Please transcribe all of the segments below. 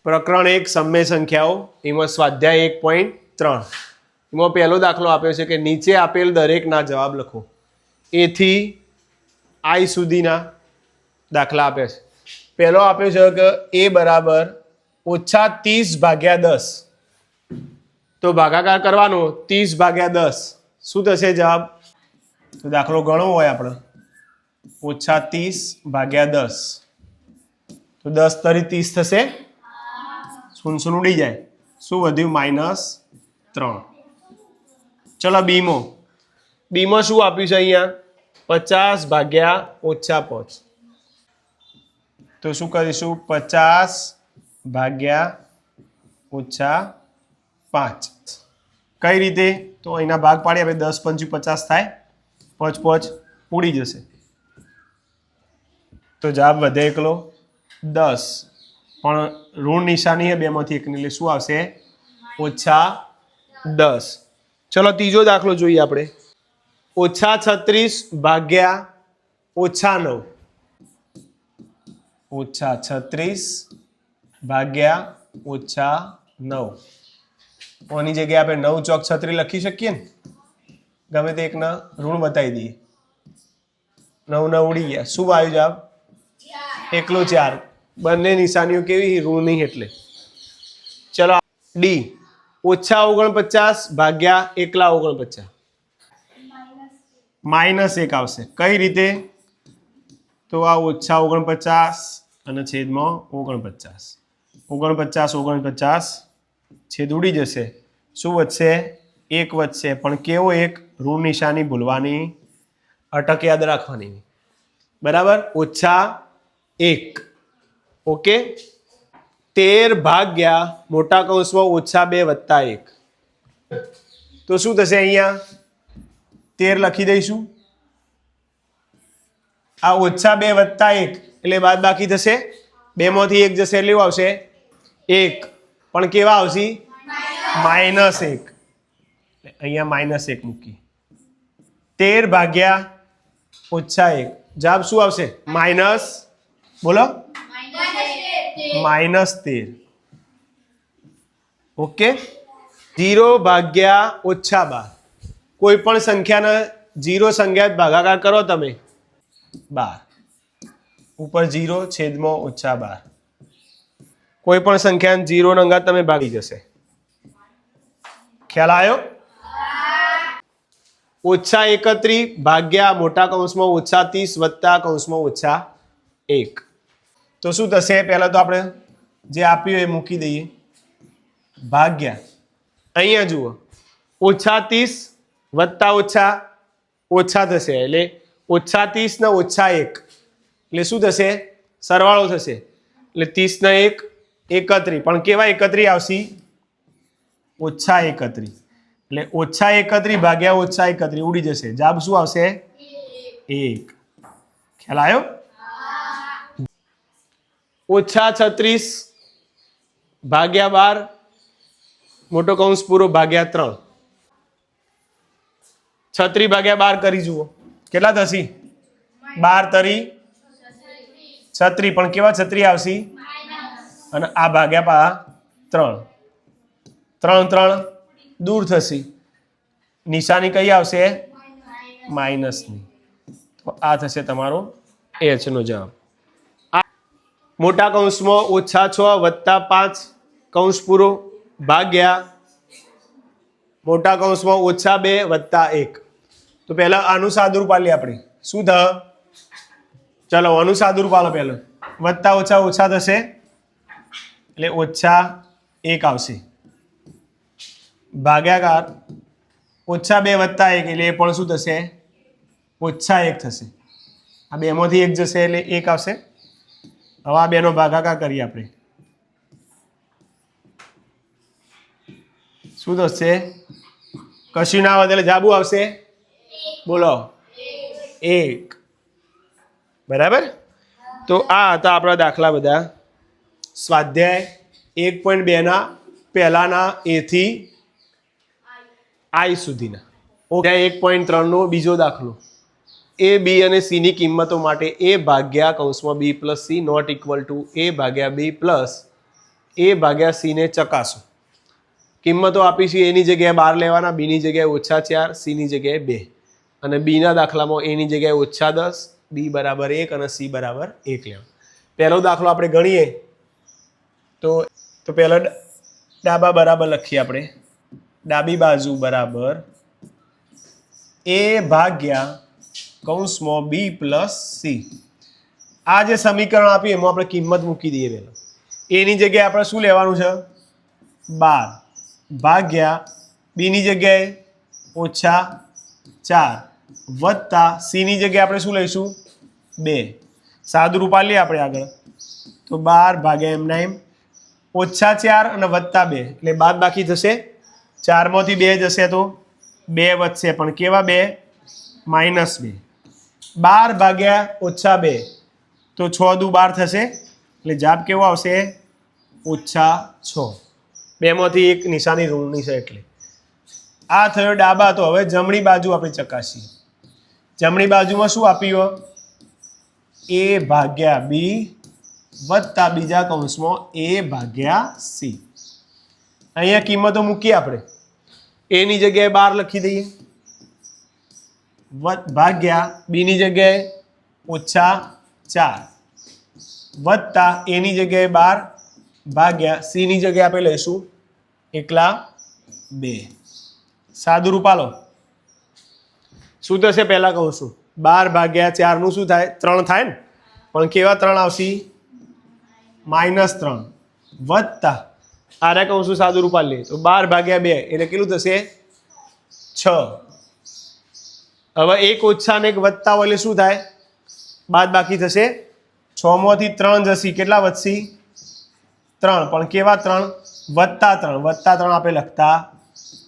પ્રકરણ 1 સમય સંખ્યાઓ એમાં સ્વાધ્યાય 1.3 એમાં પહેલો દાખલો આપ્યો છે કે નીચે આપેલ દરેકના જવાબ લખો. એ થી આઈ સુધીના દાખલા આપ્યા છે. પહેલો આપ્યો છે કે એ બરાબર -30/10. તો ભાગાકાર કરવાનો 30/10 શું થશે જવાબ? તો દાખલો ગણવો હોય આપણે -30/10 તો 10 તરી 30 થશે. શૂન્ય ઉડી જાય. શું વધ્યું? -3. ચલો બીમાં શું આપ્યું છે અહીંયા? 50/-5. તો શું કરીશું? 50/-5. કઈ રીતે? તો અહીંના ભાગ પાડીએ આપણે 10 × 5 = 50 થાય. 5 ઉડી જશે. તો જવાબ વધે એકલો 10. પણ ઋણ નિશાની છે બેમાંથી એકની, એટલે શું આવશે? -10. ચલો ત્રીજો દાખલો જોઈએ આપણે. -36/-9. -36/-9. ઓની જગ્યાએ આપણે 9 ચોક 36 લખી શકીએ ને. ગમે તે એકના ઋણ બતાવી દઈએ. 9 ઉડી ગયા. શું આવ્યું જવાબ? એકલો 4. બંને નિશાનીઓ કેવી? ઋણની એટલે. ચલો ડી. -49/-1 -1 આવશે. કઈ રીતે? તો આ -49 અને છેદમાં 49. 49 છેદ ઉડી જશે. શું વધશે? 1 વધશે. પણ કેવો એક? ઋણ નિશાની ભૂલવાની, અટક યાદ રાખવાની. બરાબર? -1. ઓકે. 13/-(-2) 1. તો શું થશે અહીંયા? 13 લખી દઈશું. આ -2 + 1 એટલે બાદ બાકી થશે. 2 માંથી 1 જશે એટલે એવું આવશે 1. પણ કેવા આવશે? -1. અહીંયા -1 મૂકી. 13/-1. જવાબ શું આવશે? બોલો -13. ઓકે. 0/-12. કોઈ પણ સંખ્યાને 0 સંખ્યા ભાગાકાર કરો તમે 12. ઉપર 0 છેદમાં -12. કોઈ પણ સંખ્યાને 0 અંગાત તમે ભાગી જશે. ખ્યાલ આવ્યો? -31/-(-30) તો શું થશે? પહેલા તો આપણે જે આપ્યું એ મૂકી દઈએ. ભાગ્યા અહીંયા જુઓ -30 + ઓછા થશે એટલે -30 ને -1 એટલે શું થશે? સરવાળો થશે. એટલે 30 ને 1 31. પણ કેવા 31 આવશે? -31. એટલે -31/-(-31) ઉડી જશે. જવાબ શું આવશે? 1. ખ્યાલ આવ્યો? -36/-12 મોટો કૌંસ પૂરો /3. 36/-12 કરી જુઓ. કેટલા થશે? 12 તરી 36. પણ કેવા 36 આવશે? અને આ /3. 3 દૂર થશે. નિશાની કઈ આવશે? માઇનસની. તો આ થશે તમારો H નો જવાબ. મોટા કૌંસમાં -6 + 5 કૌંસ પૂરો ભાગ્યા મોટા કૌંસમાં -2 + 1. તો પહેલા આનું સાદુરૂપ આલીએ આપણે. શું થાય? ચલો આનું સાદુરૂપ આલો પહેલા. વત્તા ઓછા ઓછા થશે એટલે -1 આવશે. ભાગાકાર -2 + 1 એટલે એ પણ શું થશે? -1 થશે. આ બેમાંથી 1 જશે એટલે 1 આવશે. હવે આ બેનો ભાગાકાર કરીએ આપણે. શું થશે? કશું ના વધે એટલે જવાબ આવશે. બોલો 1. બરાબર? તો આ હતા આપણા દાખલા બધા. સ્વાધ્યાય 1.2 ના પહેલાના A થી I સુધીના. 1.3 નો બીજો દાખલો. A, B અને C ની કિંમતો માટે A ભાગ્યા કૌંસમાં B + C not equal to A ભાગ્યા B પ્લસ એ ભાગ્યા સી ને ચકાસો. કિંમતો આપી છે, એની જગ્યાએ 12 લેવાના, બીની જગ્યાએ -4, સીની જગ્યાએ 2 અને બીના દાખલામાં એની જગ્યાએ -10, બી બરાબર 1 અને સી બરાબર 1 લેવા. પહેલો દાખલો આપણે ગણીએ તો પહેલા ડાબા બરાબર લખીએ આપણે. ડાબી બાજુ બરાબર એ ભાગ્યા કૌંસમાં બી પ્લસ સી. આ જે સમીકરણ આપ્યું એમાં આપણે કિંમત મૂકી દઈએ પહેલાં. એની જગ્યાએ આપણે શું લેવાનું છે? 12 ભાગ્યા બીની જગ્યાએ -4 વત્તા સીની જગ્યાએ આપણે શું લઈશું? 2. સાદું રૂપ લઈએ આપણે આગળ તો 12 ભાગ્યા એમના એમ -4 અને +2 એટલે બાદ બાકી થશે. 4 માંથી 2 જશે તો 2 વધશે, પણ કેવા 2? -2. 12 ભાગ્યા -2 તો 6 દુ 12 થશે, એટલે જવાબ કેવો આવશે? -6. 2 માંથી એક નિશાની ઋણની છે એટલે. આ થયો ડાબા. તો હવે જમણી બાજુ આપણે ચકાસીએ. જમણી બાજુમાં શું આપ્યું? એ ભાગ્યા બી વત્તા બીજા કૌંસમાં એ ભાગ્યા સી. અહીંયા કિંમતો મૂકીએ આપણે. એની જગ્યાએ 12 લખી દઈએ ભાગ્યા બીની જગ્યાએ -4 વત્તા એની જગ્યાએ 12 ભાગ્યા સીની જગ્યાએ આપણે લઈશું એકલા 2. સાદું રૂપ આલો. શું થશે? પહેલા કહું છું 12 ભાગ્યા 4 નું શું થાય? 3 થાય ને, પણ કેવા 3 આવશે? -3 વત્તા આરે કહું છું સાદું રૂપ આલીએ તો 12 ભાગ્યા 2 એટલે કેટલું થશે? 6. હવે એક ઓછા ને એક વત્તા હોય એટલે શું થાય? બાદ બાકી થશે. 6 માંથી 3 જશે, કેટલા વધશે? 3, પણ કેવા 3? +3. +3 આપણે લખતા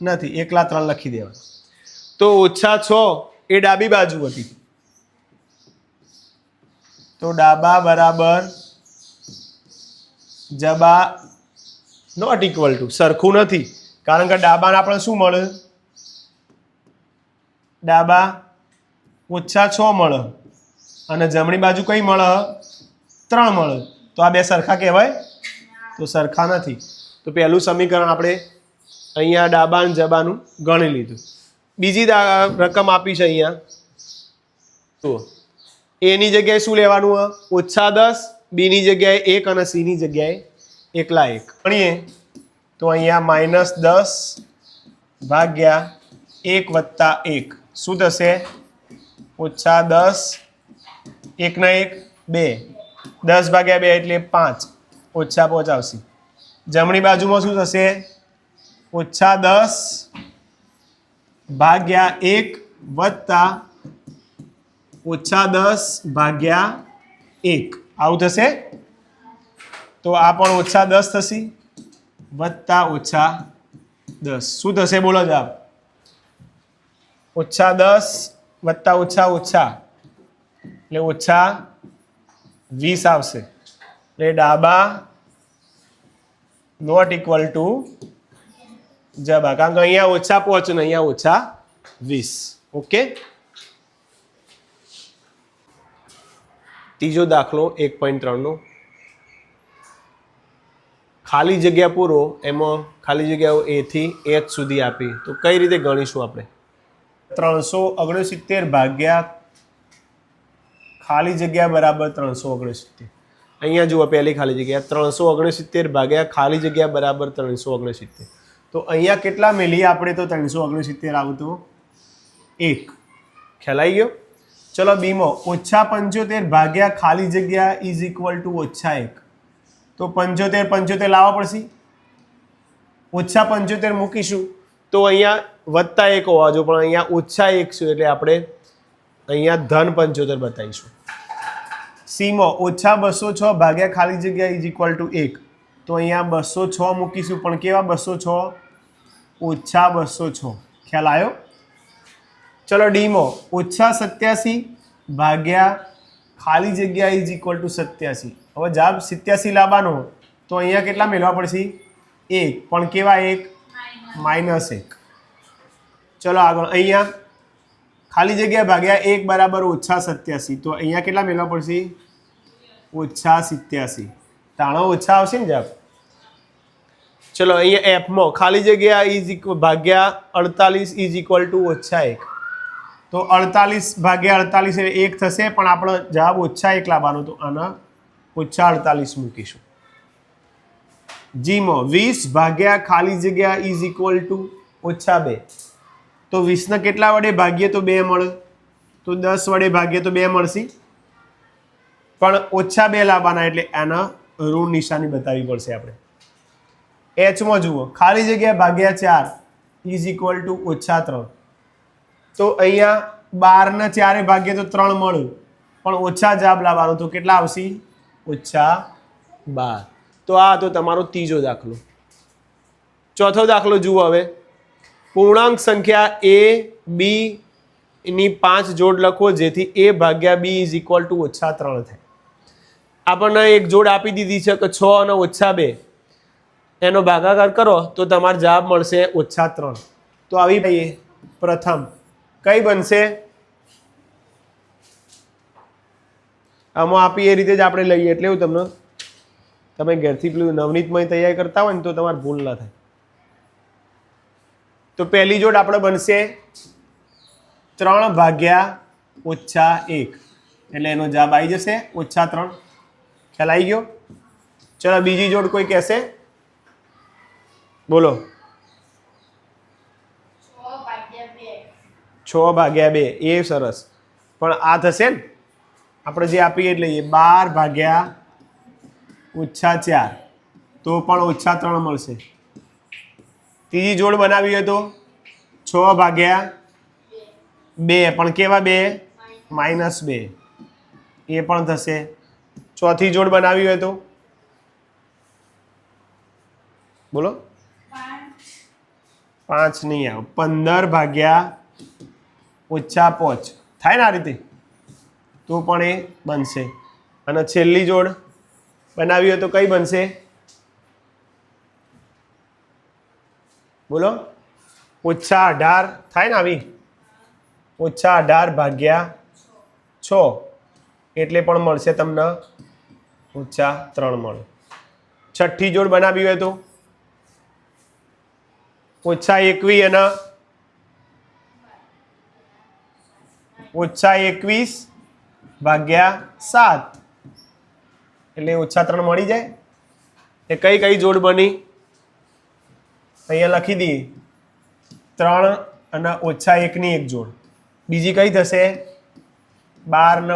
નથી, એકલા 3 લખી દેવા. તો -6 એ ડાબી બાજુ હતી. તો ડાબા બરાબર જબા નોટ ઇક્વલ ટુ, સરખું નથી, કારણ કે ડાબાને આપણે શું મળે? ડાબા -6 મળે અને જમણી બાજુ કઈ મળે? 3 મળે. તો આ બે સરખા કહેવાય? તો સરખા નથી. તો પહેલું સમીકરણ આપણે અહીંયા ડાબા અને જબાનું ગણી લીધું. બીજી રકમ આપી છે અહીંયા. તો એની જગ્યાએ શું લેવાનું? -10, બીની જગ્યાએ 1 અને સીની જગ્યાએ એકલા 1 ગણીએ તો અહીંયા -10 ભાગ્યા 1 વત્તા 1 શું થશે? -10, 1 ને 1 2, 10 ભાગ્યા 2 એટલે 5, -5 આવશે. જમણી બાજુમાં શું થશે? -10 ભાગ્યા 1 વત્તા -10 ભાગ્યા 1 આવું થશે. તો આ પણ -10 થશે વત્તા -10 શું થશે? બોલો જવાબ. -10 વત્તા ઓછા એટલે -20 આવશે. એટલે ડાબા નોટ ઇક્વલ ટુ જબા, કારણ કે અહીંયા -5 ને અહીંયા -20. ઓકે. ત્રીજો દાખલો 1.3 નો. ખાલી જગ્યા પૂરો, એમાં ખાલી જગ્યાઓ એ થી h સુધી આપી, તો કઈ રીતે ગણીશું આપણે? 369 ભાગ્યા ખાલી જગ્યા બરાબર 369. અહીંયા જુઓ પહેલી ખાલી જગ્યા 369 ભાગ્યા ખાલી જગ્યા બરાબર 369. તો અહીંયા કેટલા મેળવીએ આપણે? તો 369 આવતો 1. ખ્યાલ આવી ગયો? ચલો બીમાં -75 ભાગ્યા ખાલી જગ્યા ઇઝ ઇક્વલ ટુ -1. તો 75 લાવવા પડશે. -75 મૂકીશું તો અહીંયા +1 હોવા જો, પણ અહીંયા -1 છે એટલે આપણે અહીંયા ધન 75 બતાવીશું. સીમાં -206 ભાગ્યા ખાલી જગ્યા ઇઝ ઇક્વલ ટુ 1. તો અહીંયા 206 મૂકીશું, પણ કેવા 206? -206. ખ્યાલ આવ્યો? ચલો ડીમાં -87 ભાગ્યા ખાલી જગ્યા ઇઝ ઇક્વલ ટુ 87. હવે જવાબ 87 લાવવાનો તો અહીંયા કેટલા મેળવવા પડશે? 1, પણ કેવા 1? -1. ચલો આગળ અહીંયા ખાલી જગ્યા ભાગ્યા 1 બરાબર -87. તો અહીંયા કેટલા મેળવવા પડશે? -87. તાણો ઓછા આવશે ને જવાબ. ચલો અહીંયા એફમાં ખાલી જગ્યા ઇઝ ઇક્વલ ભાગ્યા 48 ઇઝ ઇક્વલ ટુ -1. તો 48 ભાગ્યા 48 એટલે 1 થશે, પણ આપણો જવાબ -1 લાવવાનો, તો આના -48 મૂકીશું. જીમાં 20 ભાગ્યા ખાલી જગ્યા ઇઝ ઇક્વલ ટુ -2. તો 20 ને કેટલા વડે ભાગીએ તો 2 મળે, તો 10 વડે ભાગીએ તો 2 મળશે, પણ -2 લાવવાના એટલે આના ઋણ નિશાની બતાવવી પડશે આપણે. એચમાં જુઓ ખાલી જગ્યા ભાગ્યા 4 ઇઝ ઇક્વલ ટુ -3. તો અહીંયા 12 ને 4 ભાગીએ તો 3 મળ્યું, પણ ઓછા જવાબ લાવવાનો, તો કેટલા આવશે? -12. તો આ તો તમારો ત્રીજો દાખલો. ચોથો દાખલો જુઓ હવે. પૂર્ણાંક સંખ્યા a b ની 5 જોડ લખો જેથી a ભાગ્યા b ઇઝ ઇક્વલ ટુ -3 થાય. આપણને એક જોડ આપી દીધી છે કે 6 અને -2, એનો ભાગાકાર કરો તો તમારો જવાબ મળશે -3. તો આવી ભાઈ પ્રથમ કઈ બનશે? આમાં આપી એ રીતે જ આપણે લઈએ, એટલે એવું તમને તમે ઘેરથી પેલું નવનીતમાં તૈયારી કરતા હોય ને તો તમારે ભૂલ ના થાય. તો પહેલી જોડ આપણે બનશે 3 ભાગ્યા -1, એટલે એનો જવાબ આવી જશે -3. ખ્યાલ આવી ગયો? ચલો બીજી જોડ કોઈ કહેશે? બોલો. 6 ભાગ્યા 2. એ સરસ, પણ આ થશે ને આપણે જે આપીએ એટલે 12 ભાગ્યા -4, તો પણ -3 મળશે. ત્રીજી જોડ બનાવી હોય તો 6 ભાગ્યા 2, પણ કેવા 2? -2, એ પણ થશે. ચોથી જોડ બનાવી હોય તો બોલો. 5 નહીં આવે. 15 ભાગ્યા -5 થાય ને આ રીતે, તો પણ એ બનશે. અને છેલ્લી જોડ બનાવી હોય તો કઈ બનશે? બોલો. -18 થાય ને આવી. -18 ભાગ્યા 6, એટલે પણ મળશે તમને -3 મળે. છઠ્ઠી જોડ બનાવી હોય તો -21 અને -21 ભાગ્યા 7, એટલે -3 મળી જાય. એ કઈ કઈ જોડ બની અહીંયા લખી દઈએ. 3 અને -1 ની એક જોડ. બીજી કઈ થશે? 12 ને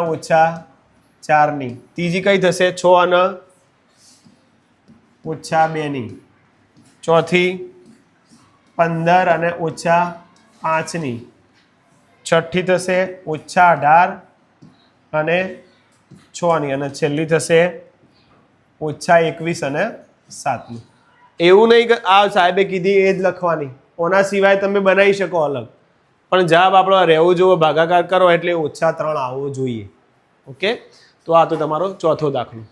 -4 ની. ત્રીજી કઈ થશે? 6 અને -2 ની. ચોથી 15 અને -5 ની. છઠ્ઠી થશે -18 અને 6 ની. અને છેલ્લી થશે -21 અને 7 ની. એવું નહીં કે આ સાહેબે કીધી એ જ લખવાની, ઓના સિવાય તમે બનાવી શકો અલગ, પણ જવાબ આપણો રહેવો જોવો, ભાગાકાર કરો એટલે -3 આવવો જોઈએ. ઓકે, તો આ તો તમારો ચોથો દાખલો.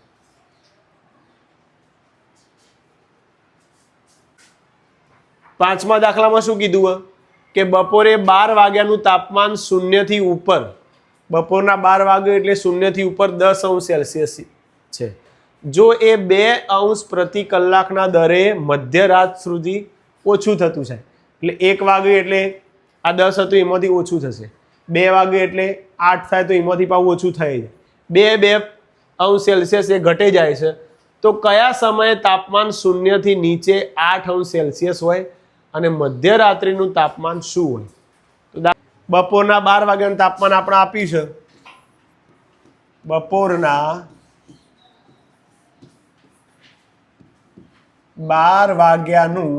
પાંચમા દાખલામાં શું કીધું કે બપોરે 12 વાગ્યાનું તાપમાન 0 થી ઉપર, બપોરના 12 વાગ્યા એટલે 0 થી ઉપર 10°C છે. જો એ 2° પ્રતિ કલાકના દરે મધ્યરાત સુધી ઓછું થતું છે, એટલે 1 વાગ્યું એટલે આ 10 હતું એમાંથી ઓછું થશે, 2 વાગ્યું એટલે 8 થાય તો એમાંથી પાછું ઓછું થઈ જાય, 2°C એ ઘટે જાય છે. તો કયા સમયે તાપમાન 0 થી નીચે 8°C હોય અને મધ્યરાત્રિનું તાપમાન શું હોય? તો બપોરના 12 વાગ્યાનું તાપમાન આપણે આપ્યું છે. બપોરના 12 વાગ્યાનું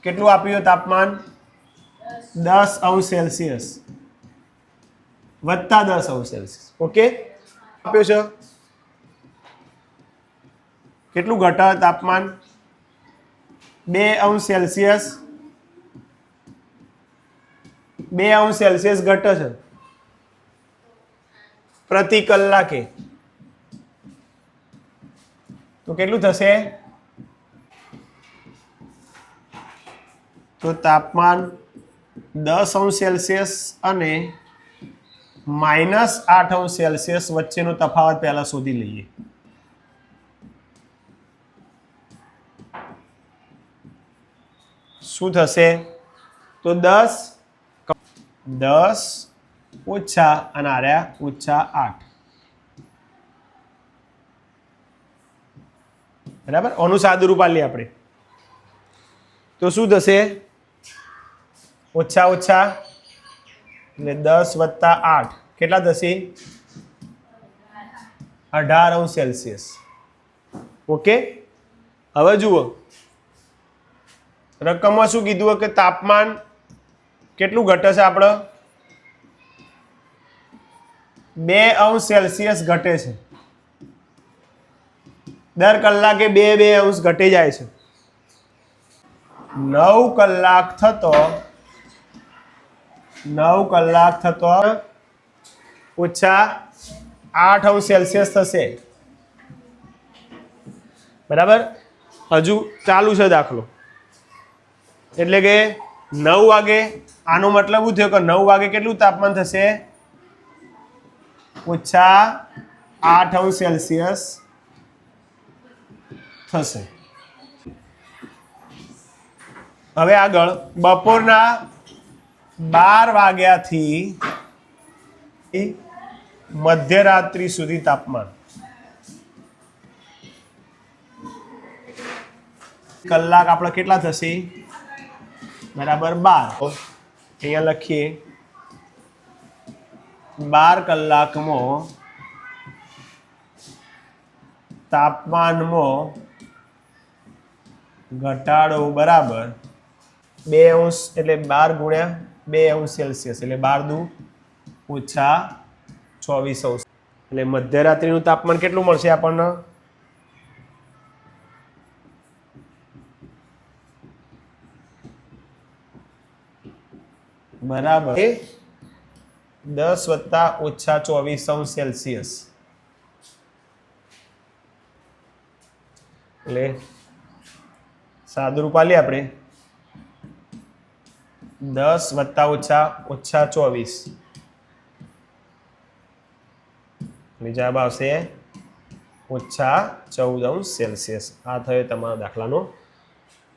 કેટલું આપ્યું તાપમાન? 10°C વત્તા 10°C. ઓકે, આપ્યું છે. કેટલું ઘટે તાપમાન? 2°C. 2°C ઘટે છે પ્રતિ કલાકે. તો કેટલું થશે? તો તાપમાન 10°C અને -8°C વચ્ચેનો તફાવત પહેલા શોધી લઈએ. શું થશે? તો 10 ઓછા અને આર્યા -8. બરાબર. આનું સાદું રૂપ આલીએ આપણે તો શું થશે? ઓછા ઓછા એટલે 10 + 8 કેટલા થશે? 18°C. ઓકે. હવે જુઓ રકમમાં શું કીધું કે તાપમાન કેટલું ઘટે છે? આપણે 2°C ઘટે છે. દર કલાકે 2 ઘટી જાય છે. 9 કલાક થતો -8°C થશે. બરાબર. હજુ ચાલુ છે દાખલો. એટલે કે 9 વાગે આનો મતલબ શું થયો કે 9 વાગે કેટલું તાપમાન થશે? -8°C થશે. હવે આગળ બપોરના 12 વાગ્યાથી મધ્યરાત્રિ સુધી તાપમાન કલાક આપણે કેટલા થશે? બરાબર 12. અહીંયા લખીએ 12 કલાકમાં તાપમાનમાં ઘટાડો બરાબર 2° એટલે 12 ગુણ્યા 2°C એટલે 12 × 24°. એટલે મધ્યરાત્રિનું તાપમાન કેટલું મળશે આપણને? બરાબર 10 + -24°C. એટલે સાદું રૂપ આલીએ આપણે 10 + -24 એટલે જવાબ આવશે -14°C. આ થયો તમારા દાખલાનો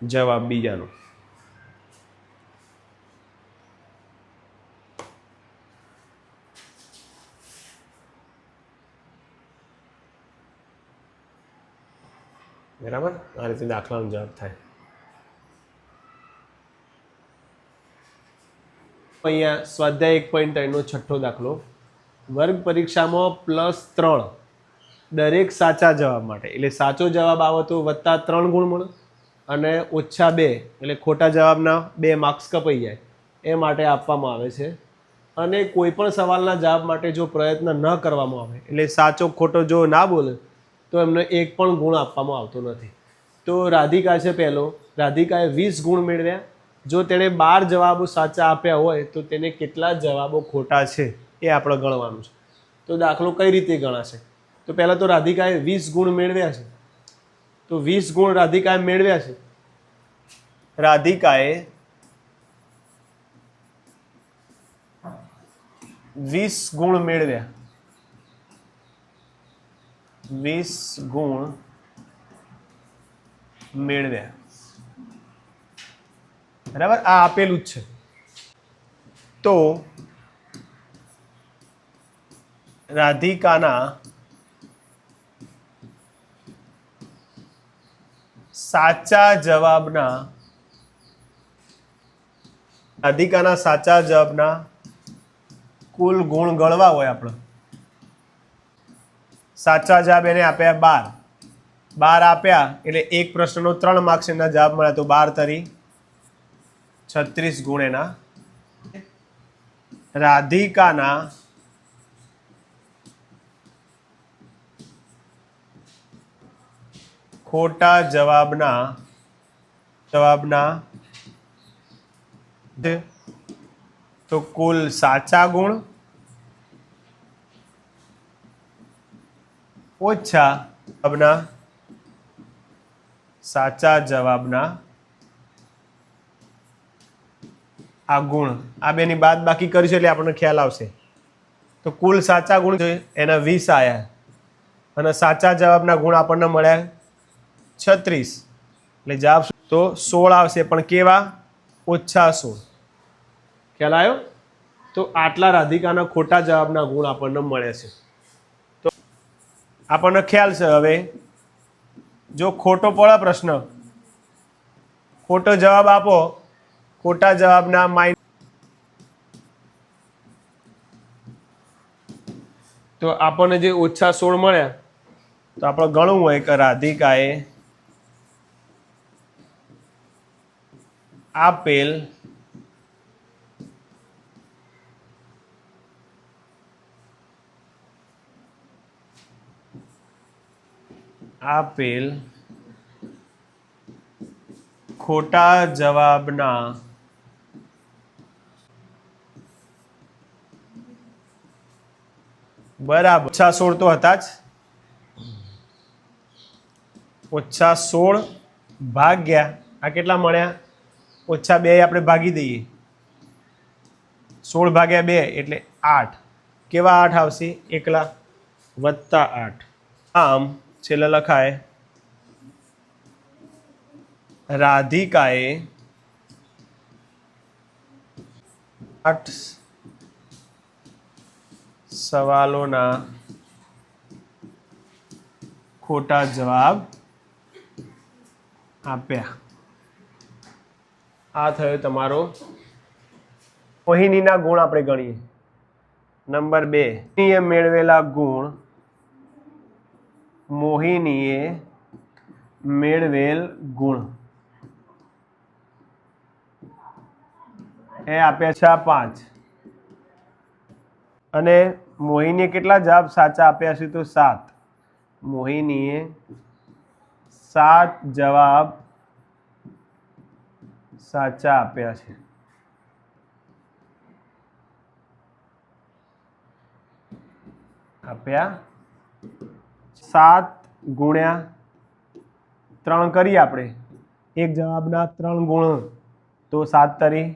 જવાબ બીજાનો. બરાબર. આ રીતે દાખલાનો જવાબ થાય. અહીંયા સ્વાધ્યાય 1.3 નો છઠ્ઠો દાખલો. વર્ગ પરીક્ષામાં +3 દરેક સાચા જવાબ માટે, એટલે સાચો જવાબ આવે તો +3 ગુણ મળે અને -2 એટલે ખોટા જવાબના 2 માર્ક્સ કપાઈ જાય એ માટે આપવામાં આવે છે. અને કોઈ પણ સવાલના જવાબ માટે જો પ્રયત્ન ન કરવામાં આવે એટલે સાચો ખોટો જો ના બોલે તો એમને 1 પણ ગુણ આપવામાં આવતો નથી. તો રાધિકા છે પહેલો. રાધિકાએ 20 ગુણ મેળવ્યા. જો તેણે 12 જવાબો સાચા આપ્યા હોય તો તેને કેટલા જવાબો ખોટા છે એ આપણે ગણવાનું છે. તો દાખલો કઈ રીતે ગણાશે? તો પહેલાં તો રાધિકાએ 20 ગુણ મેળવ્યા છે. તો 20 ગુણ રાધિકાએ મેળવ્યા છે. રાધિકાએ 20 ગુણ મેળવ્યા. 20 ગુણ મેળવ્યા. બરાબર. આ આપેલું જ છે. તો રાધિકાના સાચા જવાબના કુલ ગુણ ગણવા હોય આપણે. સાચા જવાબ એને આપ્યા 12. 12 આપ્યા એટલે એક પ્રશ્નનો 3 માર્ક્સ એના જવાબ મળ્યા. તો 12 × 36 ગુણ એના. રાધિકાના ખોટા જવાબના તો કુલ સાચા ગુણ ઓછા સાચા જવાબના આ ગુણ. આ બેની બાદ બાકી કરીશું એટલે આપણને ખ્યાલ આવશે. તો કુલ સાચા ગુણ એના 20 આવ્યા અને સાચા જવાબના ગુણ આપણને મળ્યા 36. એટલે જવાબ તો 16 આવશે. પણ કેવા? -16 ખ્યાલ આવ્યો? તો આટલા રાધિકાના ખોટા જવાબના ગુણ આપણને મળે છે. તો આપણને ખ્યાલ છે. હવે જો ખોટો પડે પ્રશ્ન, ખોટો જવાબ આપો, ખોટા જવાબના માઇનસ, તો આપણને જે -16 મળ્યા, તો આપણે ગણવું હોય કે રાધિકાએ આપેલ ખોટા જવાબના બરાબર -16 તો હતા જ. -16 ભાગ્યા આ કેટલા મળ્યા? -2 આપણે ભાગી દઈએ. 16 ભાગ્યા 2 એટલે 8. કેવા 8 આવશે? એકલા +8. આમ છેલ્લે લખાય રાધિકાએ 8 સવાલોના ખોટા જવાબ આપ્યા. આ થયો તમારો મોહિનીના ગુણ. આપણે ગણીએ. નંબર 2, મોહિનીએ મેળવેલા ગુણ. મોહિનીએ મેળવેલ ગુણ એ આપ્યા છે 5. અને મોહિનીએ કેટલા જવાબ સાચા આપ્યા છે? તો 7. મોહિનીએ 7 જવાબ સાચા આપ્યા છે. આપ્યા 7 ગુણ્યા 3 કરીએ આપણે. એક જવાબના 3 ગુણ, તો 7 તરી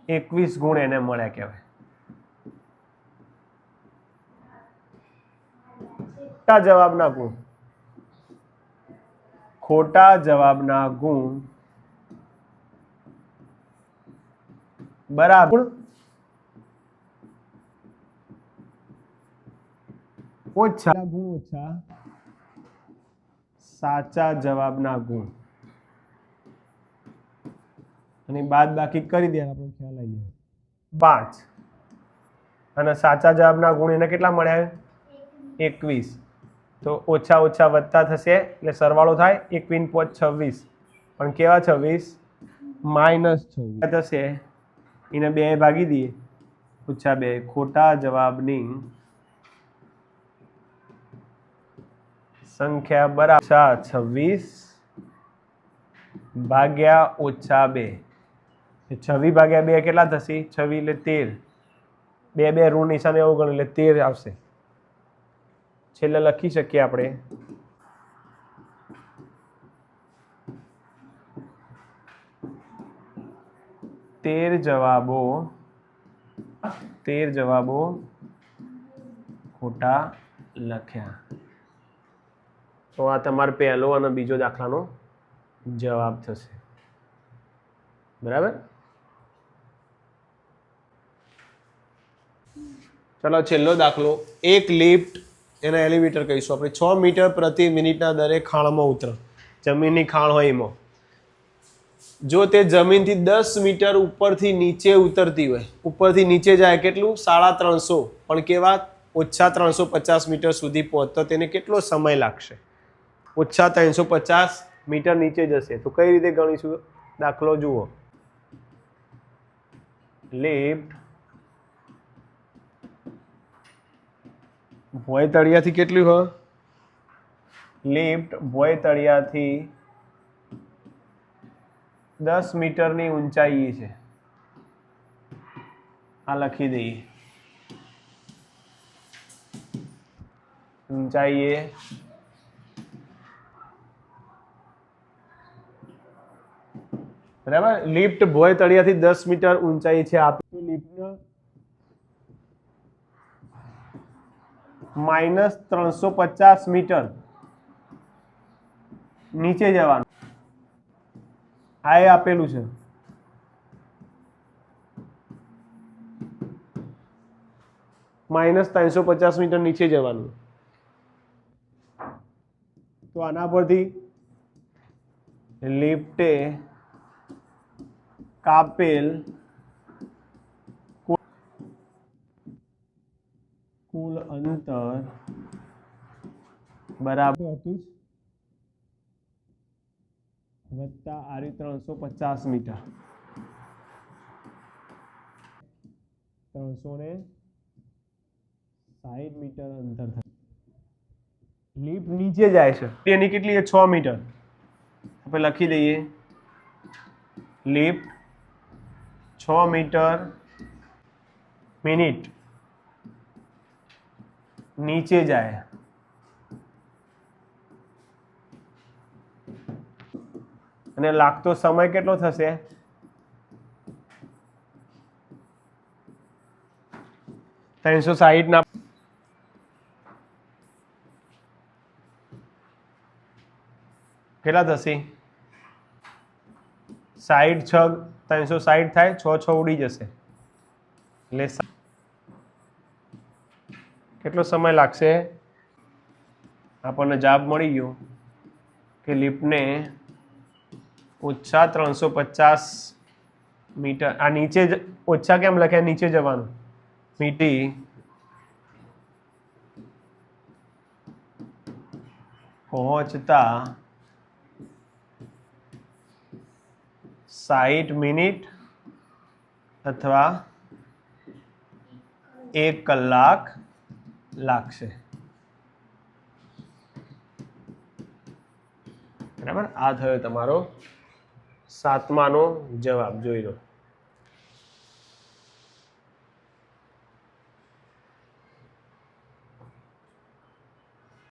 21 ગુણ એને મળ્યા કહેવાય. ખોટા જવાબના ગુણ. ખોટા જવાબના ગુણ બરાબર ઓછા ગુણ ઓછા સાચા જવાબના ગુણ. અને બાદ બાકી કરી દે, આપણો ખ્યાલ આવી જાય. 5 અને સાચા જવાબના ગુણ એને કેટલા મળ્યા? 21. તો ઓછા ઓછા વધતા થશે એટલે સરવાળો થાય. 21 × 5 = 26. પણ કેવા 26? -26 થશે. એને 2 ભાગી દઈએ. -2. ખોટા જવાબની સંખ્યા બરાબર 26 ભાગ્યા -2. 26 ભાગ્યા 2 કેટલા થશે? 26 એટલે 13. 2 2 ઋણ નિશાન એવું ગણું એટલે 13 આવશે. છેલ્લે લખી શકીએ આપણે 13 જવાબો ખોટા લખ્યા. તો આ તમારો પહેલો અને બીજો દાખલાનો જવાબ થશે. બરાબર. ચલો છેલ્લો દાખલો. એક લિફ્ટ, એના એલિવેટર કહીશું આપણે, 6 મીટર પ્રતિ મિનિટના દરે ખાણમાં ઉતરે. જમીનની ખાણ હોય એમાં. જો તે જમીનથી 10 મીટર ઉપરથી નીચે ઉતરતી હોય, ઉપરથી નીચે જાય કેટલું? 350. પણ કેવા? ઓછા 350 મીટર સુધી પહોંચતો તેને કેટલો સમય લાગશે? ઓછા 350 મીટર નીચે જશે. તો કઈ રીતે ગણીશું? દાખલો જુઓ. લિફ્ટ ભોય તળિયાથી કેટલી હોય? લિફ્ટ ભોય તળિયાથી 10 મીટરની ઊંચાઈએ છે. આ લખી દઈએ. ઊંચાઈએ બરાબર. લિફ્ટ ભોય તળિયાથી 10 મીટર ઊંચાઈ છે. આપેલું લિફ્ટને -350 મીટર નીચે જવાનું. આ એ આપેલું છે. -350 મીટર નીચે જવાનું. તો આના પરથી લિફ્ટે કાપેલ કુલ અંતર બરાબર હતું વત્તા આરી 350 મીટર 360 મીટર અંતર થાય. લિફ્ટ નીચે જાય છે એની કેટલી છે 6 મીટર. આપણે લખી દઈએ લિફ્ટ 6 મીટર મિનિટ નીચે જાય અને લાગતો સમય કેટલો થશે? 360 ના કેટલા થશે? 60 6 360 થાય, 6 6 ઉડી જશે એટલે કેટલો સમય લાગશે? આપણને જવાબ મળી ગયો કે લિફ્ટને ઓછા 350 મીટર, આ નીચે ઓછા કેમ લખ્યા? નીચે જવાનું મીટી પહોંચતા 60 મિનિટ અથવા 1 કલાક લાગશે. બરાબર, આ થયો તમારો 7માનો જવાબ. જોઈ લો.